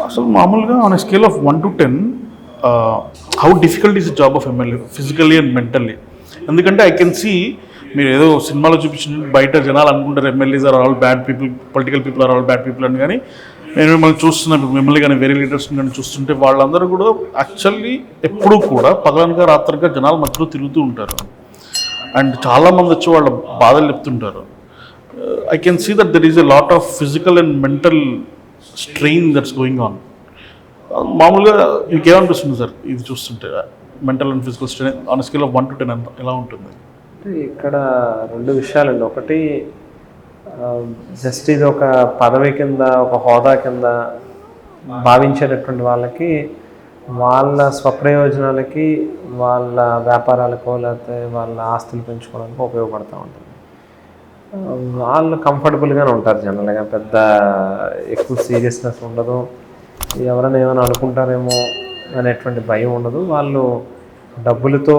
అసలు మామూలుగా on a scale of 1 to 10 how difficult is the job of MLA physically and mentally? ఎందుకంటే I can see మీరు ఏదో సినిమాలో చూపించిన బయట జనాలు అనుకుంటారు MLAs are all bad people, political people are all bad people అని. కానీ నేను మిమ్మల్ని చూస్తున్నాను, మిమ్మల్ని కానీ వేరే లీడర్స్ కానీ చూస్తుంటే వాళ్ళందరూ కూడా యాక్చువల్లీ ఎప్పుడూ కూడా పగలనగా రాత్రిగా జనాల మధ్యలో తిరుగుతూ ఉంటారు. అండ్ చాలామంది వచ్చి వాళ్ళ బాధలు చెప్తుంటారు. I can see that there is a lot of physical and mental strain that's going on. మామూలుగా మీకేమనిపిస్తుంది సార్ ఇది చూస్తుంటే? Mental and physical strain on scale of 1 to 10 ఎలా ఉంటుంది? ఇక్కడ రెండు విషయాలండి. ఒకటి, జస్ట్ ఇది ఒక పదవి కింద, ఒక హోదా కింద భావించేటటువంటి వాళ్ళకి వాళ్ళ స్వప్రయోజనాలకి, వాళ్ళ వ్యాపారాలకో లేకపోతే వాళ్ళ ఆస్తులు పెంచుకోవడానికి ఉపయోగపడుతూ ఉంటుంది. వాళ్ళు కంఫర్టబుల్గానే ఉంటారు జనరల్గా, పెద్ద ఎక్కువ సీరియస్నెస్ ఉండదు, ఎవరైనా ఏమైనా అనుకుంటారేమో అనేటువంటి భయం ఉండదు. వాళ్ళు డబ్బులతో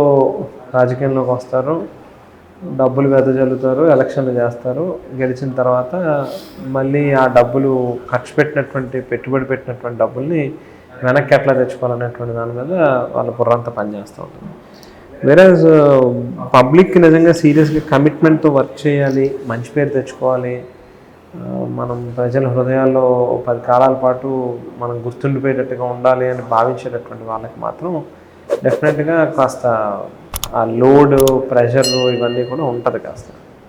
రాజకీయంలోకి వస్తారు, డబ్బులు వెదజల్లుతారు, ఎలక్షన్లు చేస్తారు, గెలిచిన తర్వాత మళ్ళీ ఆ డబ్బులు ఖర్చు పెట్టినటువంటి, పెట్టుబడి పెట్టినటువంటి డబ్బుల్ని వెనక్కి ఎట్లా తెచ్చుకోవాలనేటువంటి దాని మీద వాళ్ళ బుర్రంతా పనిచేస్తూ ఉంటుంది. వేరేజ్ పబ్లిక్ నిజంగా సీరియస్గా కమిట్మెంట్తో వర్క్ చేయాలి, మంచి పేరు తెచ్చుకోవాలి, మనం ప్రజల హృదయాల్లో 10 కాలాల పాటు మనం గుర్తుండిపోయేటట్టుగా ఉండాలి అని భావించేటటువంటి వాళ్ళకి మాత్రం డెఫినెట్గా కాస్త ఆ లోడ్, ప్రెషర్ ఇవన్నీ కూడా ఉంటుంది కాస్త.